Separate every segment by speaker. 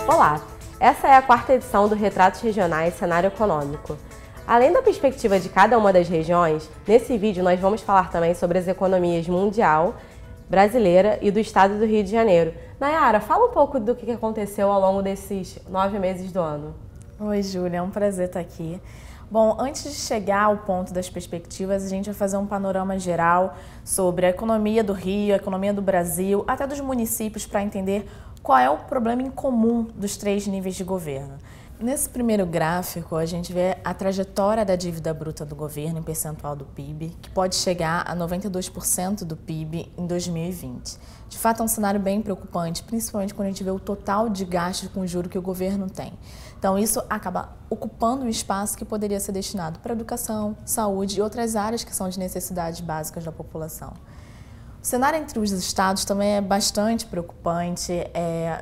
Speaker 1: Olá, essa é a quarta edição do Retratos Regionais Cenário Econômico. Além da perspectiva de cada uma das regiões, nesse vídeo nós vamos falar também sobre as economias mundial, brasileira e do estado do Rio de Janeiro. Nayara, fala um pouco do que aconteceu ao longo desses 9 meses do ano.
Speaker 2: Oi, Júlia, é um prazer estar aqui. Bom, antes de chegar ao ponto das perspectivas, a gente vai fazer um panorama geral sobre a economia do Rio, a economia do Brasil, até dos municípios, para entender qual é o problema em comum dos 3 níveis de governo. Nesse primeiro gráfico, a gente vê a trajetória da dívida bruta do governo em percentual do PIB, que pode chegar a 92% do PIB em 2020. De fato, é um cenário bem preocupante, principalmente quando a gente vê o total de gastos com juro que o governo tem. Então, isso acaba ocupando um espaço que poderia ser destinado para educação, saúde e outras áreas que são de necessidades básicas da população. O cenário entre os estados também é bastante preocupante,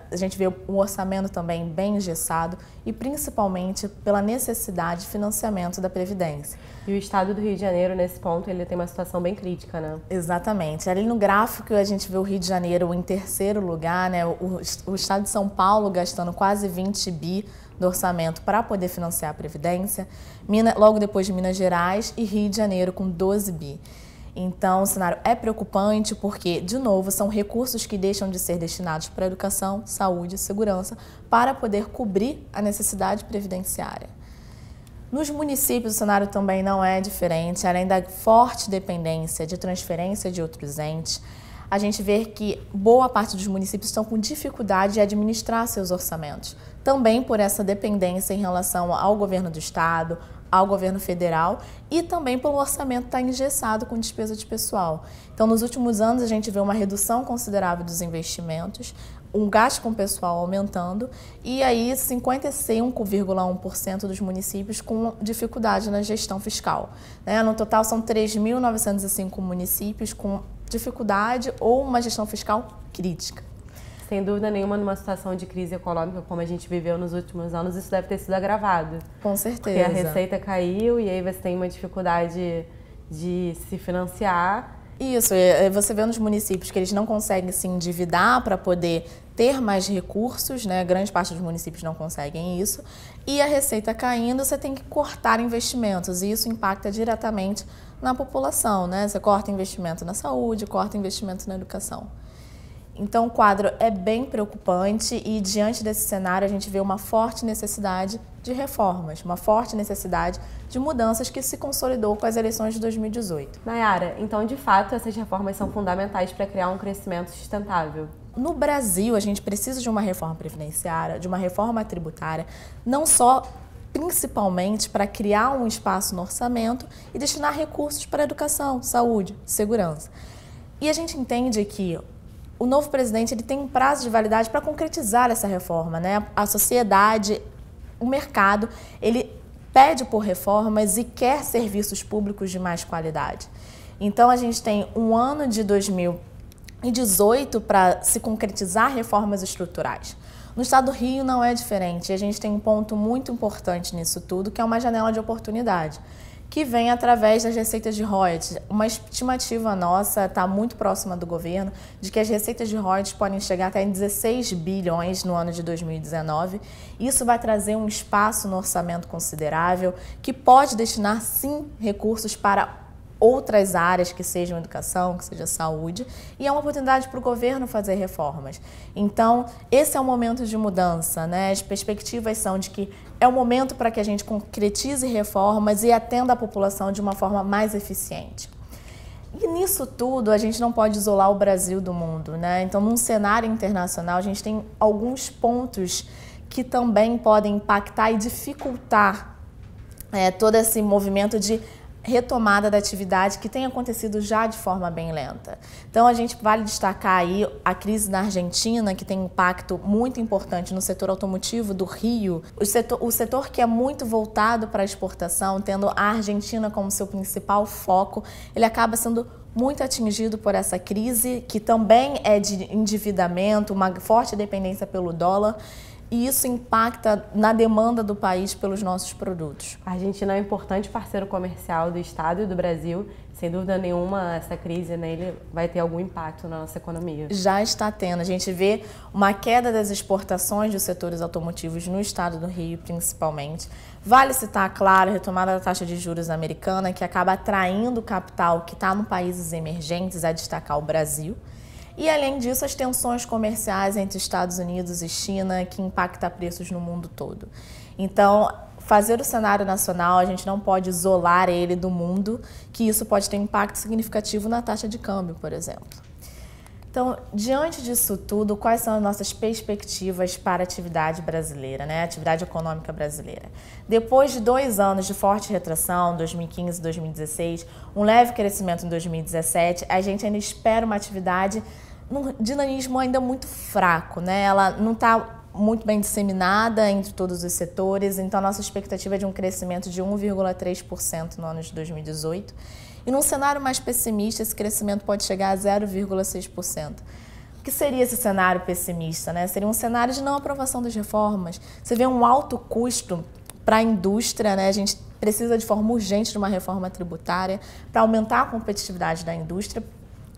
Speaker 2: a gente vê um orçamento também bem engessado e principalmente pela necessidade de financiamento da Previdência.
Speaker 1: E o estado do Rio de Janeiro, nesse ponto, ele tem uma situação bem crítica, né?
Speaker 2: Exatamente. Ali no gráfico a gente vê o Rio de Janeiro em terceiro lugar, né? O estado de São Paulo gastando quase 20 bi do orçamento para poder financiar a Previdência, logo depois de Minas Gerais e Rio de Janeiro com 12 bi. Então, o cenário é preocupante porque, de novo, são recursos que deixam de ser destinados para educação, saúde e segurança para poder cobrir a necessidade previdenciária. Nos municípios, o cenário também não é diferente, além da forte dependência de transferência de outros entes, a gente vê que boa parte dos municípios estão com dificuldade de administrar seus orçamentos, também por essa dependência em relação ao governo do estado, ao governo federal e também pelo orçamento estar engessado com despesa de pessoal. Então, nos últimos anos, a gente vê uma redução considerável dos investimentos, um gasto com pessoal aumentando e aí 51,1% dos municípios com dificuldade na gestão fiscal. No total, são 3.905 municípios com dificuldade ou uma gestão fiscal crítica.
Speaker 1: Sem dúvida nenhuma, numa situação de crise econômica como a gente viveu nos últimos anos, isso deve ter sido agravado.
Speaker 2: Com certeza.
Speaker 1: Porque a receita caiu e aí você tem uma dificuldade de se financiar.
Speaker 2: Isso, você vê nos municípios que eles não conseguem se endividar para poder ter mais recursos, né? Grande parte dos municípios não conseguem isso. E a receita caindo, você tem que cortar investimentos e isso impacta diretamente na população, né? Você corta investimento na saúde, corta investimento na educação. Então, o quadro é bem preocupante e, diante desse cenário, a gente vê uma forte necessidade de reformas, uma forte necessidade de mudanças que se consolidou com as eleições de 2018.
Speaker 1: Nayara, então, de fato, essas reformas são fundamentais para criar um crescimento sustentável.
Speaker 2: No Brasil, a gente precisa de uma reforma previdenciária, de uma reforma tributária, não só principalmente para criar um espaço no orçamento e destinar recursos para educação, saúde, segurança. E a gente entende que o novo presidente ele tem um prazo de validade para concretizar essa reforma, né? A sociedade, o mercado, ele pede por reformas e quer serviços públicos de mais qualidade. Então, a gente tem um ano de 2018 para se concretizar reformas estruturais. No estado do Rio não é diferente. A gente tem um ponto muito importante nisso tudo, que é uma janela de oportunidade, que vem através das receitas de royalties. Uma estimativa nossa está muito próxima do governo de que as receitas de royalties podem chegar até em 16 bilhões no ano de 2019. Isso vai trazer um espaço no orçamento considerável que pode destinar, sim, recursos para outras áreas, que sejam educação, que seja saúde, e é uma oportunidade para o governo fazer reformas. Então, esse é o momento de mudança, né? As perspectivas são de que é o momento para que a gente concretize reformas e atenda a população de uma forma mais eficiente. E nisso tudo, a gente não pode isolar o Brasil do mundo, né? Então, num cenário internacional, a gente tem alguns pontos que também podem impactar e dificultar todo esse movimento de retomada da atividade que tem acontecido já de forma bem lenta. Então, a gente vale destacar aí a crise na Argentina, que tem um impacto muito importante no setor automotivo do Rio. O setor que é muito voltado para a exportação, tendo a Argentina como seu principal foco, ele acaba sendo muito atingido por essa crise, que também é de endividamento, uma forte dependência pelo dólar. e isso impacta na demanda do país pelos nossos produtos.
Speaker 1: A Argentina é um importante parceiro comercial do Estado e do Brasil. Sem dúvida nenhuma, essa crise nele vai ter algum impacto na nossa economia.
Speaker 2: Já está tendo. A gente vê uma queda das exportações dos setores automotivos no estado do Rio, principalmente. Vale citar, claro, a retomada da taxa de juros americana, que acaba atraindo capital que está em países emergentes, a destacar o Brasil. E, além disso, as tensões comerciais entre Estados Unidos e China, que impacta preços no mundo todo. Então, fazer o cenário nacional, a gente não pode isolar ele do mundo, que isso pode ter impacto significativo na taxa de câmbio, por exemplo. Então, diante disso tudo, quais são as nossas perspectivas para a atividade brasileira, né? A atividade econômica brasileira? Depois de 2 anos de forte retração, 2015 e 2016, um leve crescimento em 2017, a gente ainda espera uma atividade num dinamismo ainda muito fraco, né? Ela não está muito bem disseminada entre todos os setores, então a nossa expectativa é de um crescimento de 1,3% no ano de 2018. E num cenário mais pessimista, esse crescimento pode chegar a 0,6%. O que seria esse cenário pessimista, né? Seria um cenário de não aprovação das reformas. Você vê um alto custo para a indústria, né? A gente precisa de forma urgente de uma reforma tributária para aumentar a competitividade da indústria.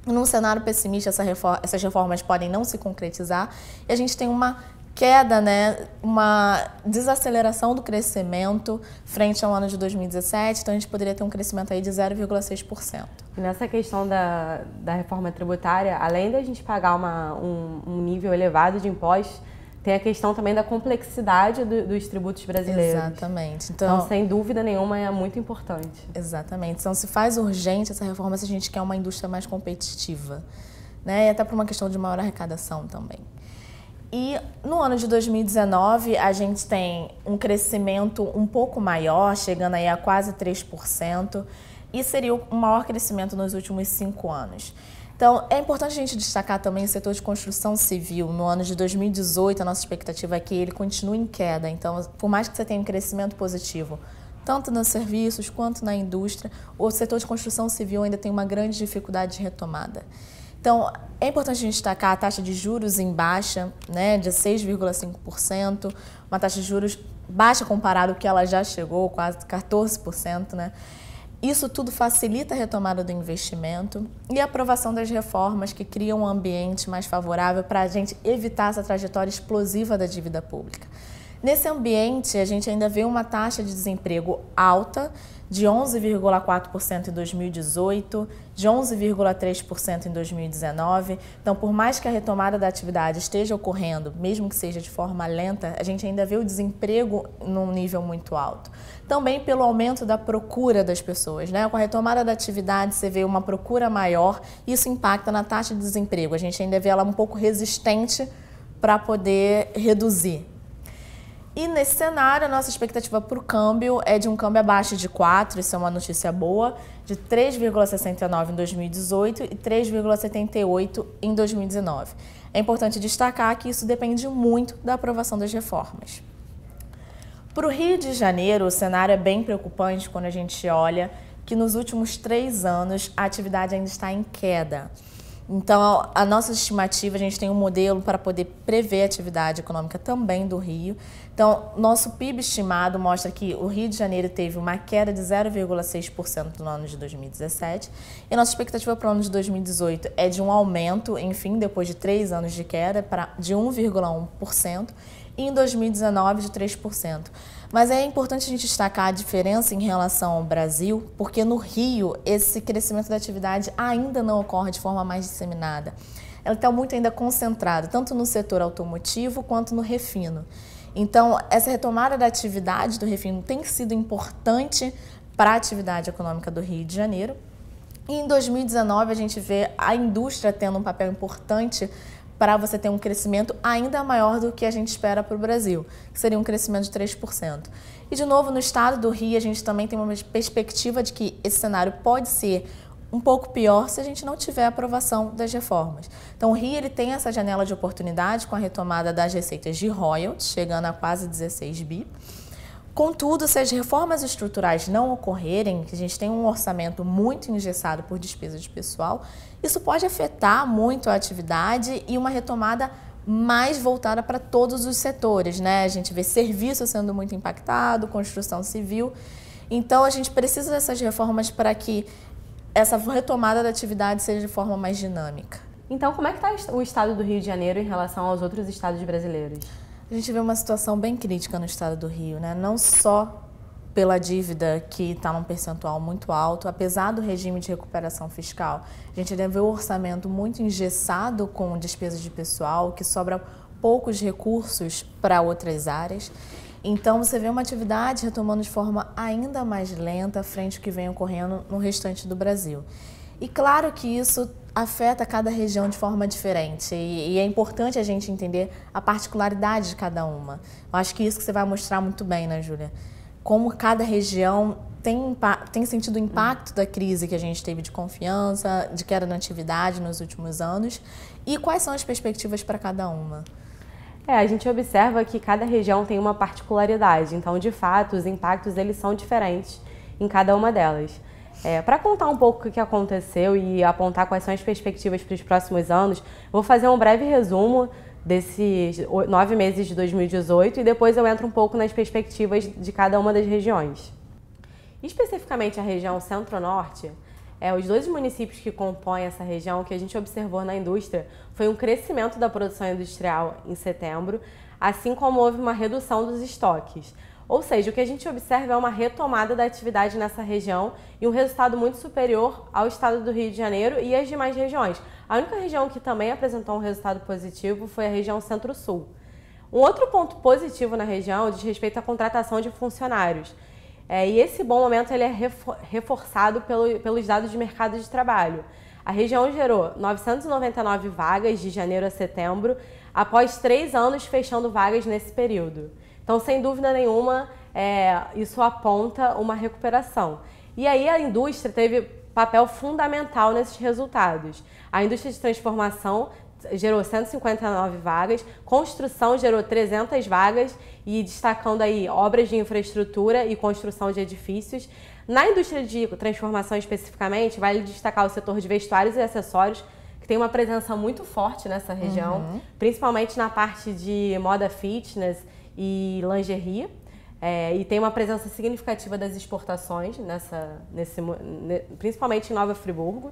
Speaker 2: Num cenário pessimista, essas reformas podem não se concretizar e a gente tem uma queda, né, uma desaceleração do crescimento frente ao ano de 2017, então a gente poderia ter um crescimento aí de 0,6%.
Speaker 1: Nessa questão da reforma tributária, além da gente pagar um nível elevado de impostos, tem a questão também da complexidade dos tributos brasileiros.
Speaker 2: Exatamente.
Speaker 1: Então, sem dúvida nenhuma, é muito importante.
Speaker 2: Exatamente. Então, se faz urgente essa reforma se a gente quer uma indústria mais competitiva, né, e até por uma questão de maior arrecadação também. E no ano de 2019, a gente tem um crescimento um pouco maior, chegando aí a quase 3%, e seria o maior crescimento nos últimos 5 anos. Então, é importante a gente destacar também o setor de construção civil. No ano de 2018, a nossa expectativa é que ele continue em queda. Então, por mais que você tenha um crescimento positivo, tanto nos serviços quanto na indústria, o setor de construção civil ainda tem uma grande dificuldade de retomada. Então, é importante a gente destacar a taxa de juros em baixa, né, de 6,5%, uma taxa de juros baixa comparado ao que ela já chegou, quase 14%, né? Isso tudo facilita a retomada do investimento e a aprovação das reformas que criam um ambiente mais favorável para a gente evitar essa trajetória explosiva da dívida pública. Nesse ambiente, a gente ainda vê uma taxa de desemprego alta, de 11,4% em 2018, de 11,3% em 2019. Então, por mais que a retomada da atividade esteja ocorrendo, mesmo que seja de forma lenta, a gente ainda vê o desemprego num nível muito alto. Também pelo aumento da procura das pessoas, né? Com a retomada da atividade, você vê uma procura maior, isso impacta na taxa de desemprego. A gente ainda vê ela um pouco resistente para poder reduzir. E nesse cenário, a nossa expectativa para o câmbio é de um câmbio abaixo de 4, isso é uma notícia boa, de 3,69 em 2018 e 3,78 em 2019. É importante destacar que isso depende muito da aprovação das reformas. Para o Rio de Janeiro, o cenário é bem preocupante quando a gente olha que nos últimos 3 anos a atividade ainda está em queda. Então, a nossa estimativa, a gente tem um modelo para poder prever a atividade econômica também do Rio. Então, nosso PIB estimado mostra que o Rio de Janeiro teve uma queda de 0,6% no ano de 2017. E a nossa expectativa para o ano de 2018 é de um aumento, enfim, depois de 3 anos de queda, de 1,1%. E em 2019 de 3%. Mas é importante a gente destacar a diferença em relação ao Brasil, porque no Rio esse crescimento da atividade ainda não ocorre de forma mais disseminada. Ela está muito ainda concentrada, tanto no setor automotivo quanto no refino. Então, essa retomada da atividade do refino tem sido importante para a atividade econômica do Rio de Janeiro. E em 2019 a gente vê a indústria tendo um papel importante para você ter um crescimento ainda maior do que a gente espera para o Brasil, que seria um crescimento de 3%. E, de novo, no estado do Rio, a gente também tem uma perspectiva de que esse cenário pode ser um pouco pior se a gente não tiver aprovação das reformas. Então, o Rio ele tem essa janela de oportunidade com a retomada das receitas de royalties, chegando a quase 16 bi. Contudo, se as reformas estruturais não ocorrerem, que a gente tem um orçamento muito engessado por despesa de pessoal, isso pode afetar muito a atividade e uma retomada mais voltada para todos os setores, né? A gente vê serviço sendo muito impactado, construção civil. Então, a gente precisa dessas reformas para que essa retomada da atividade seja de forma mais dinâmica.
Speaker 1: Então, como é que está o estado do Rio de Janeiro em relação aos outros estados brasileiros?
Speaker 2: A gente vê uma situação bem crítica no estado do Rio, né? Não só pela dívida que está num percentual muito alto, apesar do regime de recuperação fiscal. A gente ainda vê o orçamento muito engessado com despesas de pessoal, que sobra poucos recursos para outras áreas. Então, você vê uma atividade retomando de forma ainda mais lenta frente ao que vem ocorrendo no restante do Brasil. E claro que isso afeta cada região de forma diferente e é importante a gente entender a particularidade de cada uma. Eu acho que isso que você vai mostrar muito bem, né, Júlia? Como cada região tem sentido o impacto da crise que a gente teve de confiança, de queda na atividade nos últimos anos e quais são as perspectivas para cada uma.
Speaker 1: A gente observa que cada região tem uma particularidade, então, de fato, os impactos eles são diferentes em cada uma delas. Para contar um pouco o que aconteceu e apontar quais são as perspectivas para os próximos anos, vou fazer um breve resumo desses 9 meses de 2018 e depois eu entro um pouco nas perspectivas de cada uma das regiões. Especificamente a região Centro-Norte, os 12 municípios que compõem essa região, que a gente observou na indústria, foi um crescimento da produção industrial em setembro, assim como houve uma redução dos estoques. Ou seja, o que a gente observa é uma retomada da atividade nessa região e um resultado muito superior ao estado do Rio de Janeiro e às demais regiões. A única região que também apresentou um resultado positivo foi a região Centro-Sul. Um outro ponto positivo na região diz respeito à contratação de funcionários. E esse bom momento ele é reforçado pelos dados de mercado de trabalho. A região gerou 999 vagas de janeiro a setembro, após 3 anos fechando vagas nesse período. Então, sem dúvida nenhuma, isso aponta uma recuperação. E aí a indústria teve papel fundamental nesses resultados. A indústria de transformação gerou 159 vagas, construção gerou 300 vagas e destacando aí obras de infraestrutura e construção de edifícios. Na indústria de transformação especificamente, vale destacar o setor de vestuários e acessórios, que tem uma presença muito forte nessa região, principalmente na parte de moda fitness e lingerie, e tem uma presença significativa das exportações, principalmente em Nova Friburgo.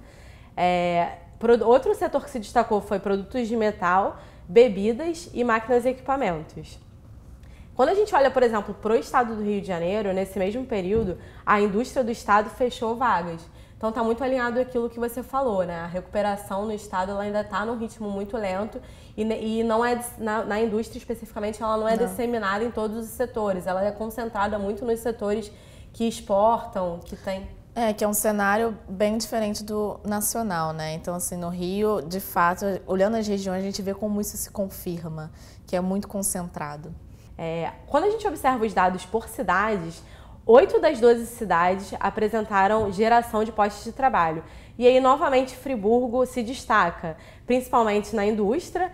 Speaker 1: Outro setor que se destacou foi produtos de metal, bebidas e máquinas e equipamentos. Quando a gente olha, por exemplo, para o estado do Rio de Janeiro, nesse mesmo período, a indústria do estado fechou vagas. Então está muito alinhado aquilo que você falou, né? A recuperação no estado ela ainda está num ritmo muito lento e não é na indústria especificamente ela não é disseminada em todos os setores. Ela é concentrada muito nos setores que exportam, que tem...
Speaker 2: Que é um cenário bem diferente do nacional, né? Então, assim, no Rio, de fato, olhando as regiões, a gente vê como isso se confirma, que é muito concentrado.
Speaker 1: Quando a gente observa os dados por cidades, 8 das 12 cidades apresentaram geração de postos de trabalho. E aí, novamente, Friburgo se destaca, principalmente na indústria,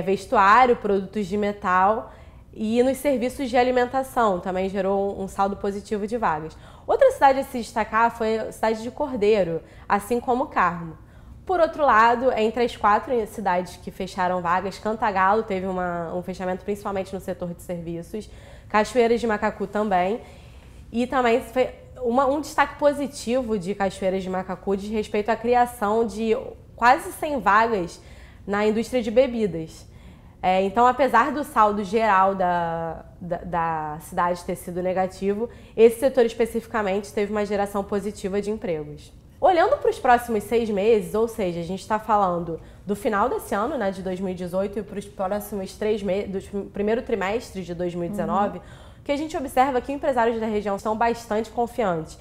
Speaker 1: vestuário, produtos de metal e nos serviços de alimentação, também gerou um saldo positivo de vagas. Outra cidade a se destacar foi a cidade de Cordeiro, assim como Carmo. Por outro lado, entre as 4 cidades que fecharam vagas, Cantagalo teve um fechamento principalmente no setor de serviços, Cachoeiras de Macacu também, e também foi um destaque positivo de Cachoeiras de Macacu diz respeito à criação de quase 100 vagas na indústria de bebidas. Então, apesar do saldo geral da cidade ter sido negativo, esse setor especificamente teve uma geração positiva de empregos. Olhando para os próximos 6 meses, ou seja, a gente está falando do final desse ano, né, de 2018, e para os próximos 3 meses, do primeiro trimestre de 2019, o que a gente observa é que os empresários da região estão bastante confiantes.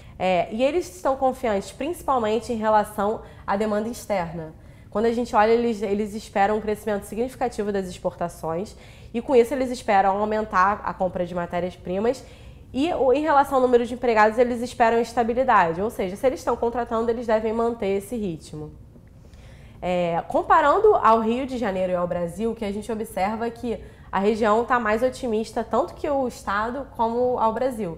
Speaker 1: E eles estão confiantes principalmente em relação à demanda externa. Quando a gente olha, eles esperam um crescimento significativo das exportações e, com isso, eles esperam aumentar a compra de matérias-primas e, em relação ao número de empregados, eles esperam estabilidade. Ou seja, se eles estão contratando, eles devem manter esse ritmo. Comparando ao Rio de Janeiro e ao Brasil, o que a gente observa é que a região está mais otimista, tanto que o estado como ao Brasil.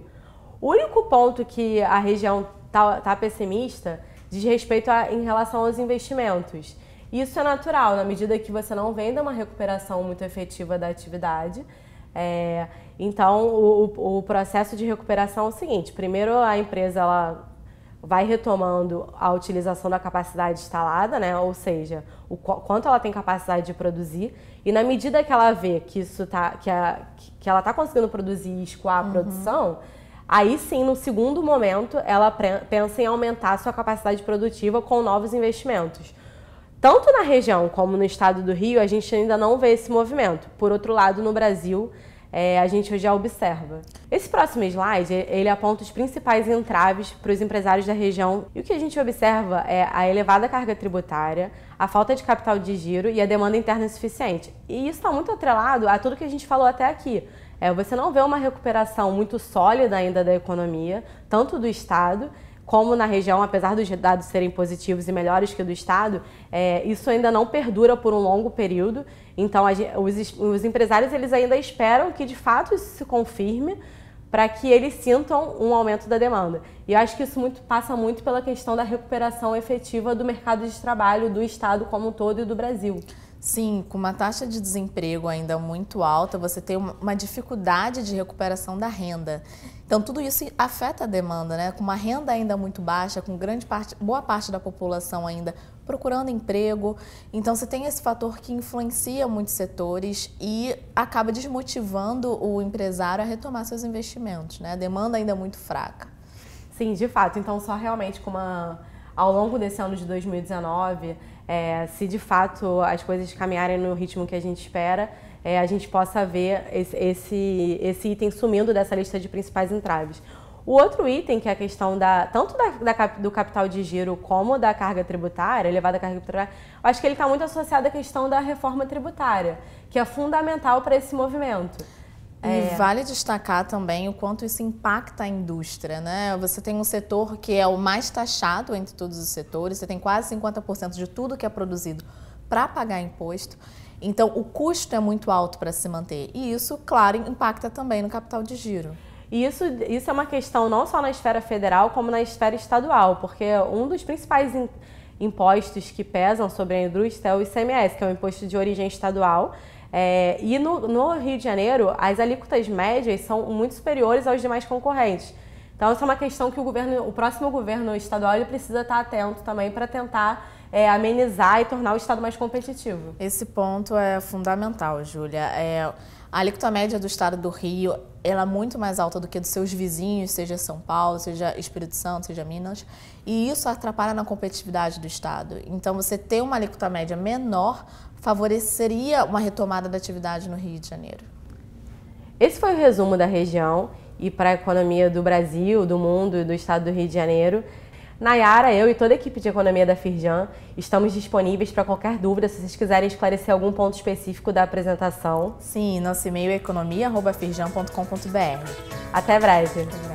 Speaker 1: O único ponto que a região está pessimista diz respeito em relação aos investimentos. E isso é natural, na medida que você não vem de uma recuperação muito efetiva da atividade. Então, o processo de recuperação é o seguinte: primeiro a empresa ela vai retomando a utilização da capacidade instalada, né? Ou seja, quanto ela tem capacidade de produzir, e na medida que ela vê que isso que ela está conseguindo produzir e escoar a produção, aí sim, no segundo momento, ela pensa em aumentar a sua capacidade produtiva com novos investimentos. Tanto na região como no estado do Rio, a gente ainda não vê esse movimento. Por outro lado, no Brasil, a gente já observa. Esse próximo slide, ele aponta os principais entraves para os empresários da região. E o que a gente observa é a elevada carga tributária, a falta de capital de giro e a demanda interna insuficiente. E isso está muito atrelado a tudo que a gente falou até aqui. Você não vê uma recuperação muito sólida ainda da economia, tanto do estado como na região, apesar dos dados serem positivos e melhores que o do estado, isso ainda não perdura por um longo período. Então, os empresários eles ainda esperam que, de fato, isso se confirme para que eles sintam um aumento da demanda. E eu acho que isso passa muito pela questão da recuperação efetiva do mercado de trabalho do estado como um todo e do Brasil.
Speaker 2: Sim, com uma taxa de desemprego ainda muito alta, você tem uma dificuldade de recuperação da renda. Então, tudo isso afeta a demanda, né? Com uma renda ainda muito baixa, com boa parte da população ainda procurando emprego. Então, você tem esse fator que influencia muitos setores e acaba desmotivando o empresário a retomar seus investimentos, né? A demanda ainda é muito fraca.
Speaker 1: Sim, de fato. Então, só realmente ao longo desse ano de 2019, se de fato as coisas caminharem no ritmo que a gente espera, a gente possa ver esse item sumindo dessa lista de principais entraves. O outro item, que é a questão tanto do capital de giro como da carga tributária, elevada carga tributária, eu acho que ele está muito associado à questão da reforma tributária, que é fundamental para esse movimento.
Speaker 2: E vale destacar também o quanto isso impacta a indústria, né? Você tem um setor que é o mais taxado entre todos os setores, você tem quase 50% de tudo que é produzido para pagar imposto. Então, o custo é muito alto para se manter. E isso, claro, impacta também no capital de giro.
Speaker 1: E isso é uma questão não só na esfera federal, como na esfera estadual, porque um dos principais impostos que pesam sobre a indústria é o ICMS, que é o imposto de origem estadual. E no Rio de Janeiro, as alíquotas médias são muito superiores aos demais concorrentes. Então, essa é uma questão que o próximo governo estadual ele precisa estar atento também para tentar amenizar e tornar o estado mais competitivo.
Speaker 2: Esse ponto é fundamental, Júlia. A alíquota média do estado do Rio ela é muito mais alta do que dos seus vizinhos, seja São Paulo, seja Espírito Santo, seja Minas, e isso atrapalha na competitividade do estado. Então, você ter uma alíquota média menor favoreceria uma retomada da atividade no Rio de Janeiro.
Speaker 1: Esse foi o resumo da região e para a economia do Brasil, do mundo e do estado do Rio de Janeiro. Nayara, eu e toda a equipe de economia da Firjan estamos disponíveis para qualquer dúvida, se vocês quiserem esclarecer algum ponto específico da apresentação.
Speaker 2: Sim, nosso e-mail é economia@firjan.com.br.
Speaker 1: Até breve!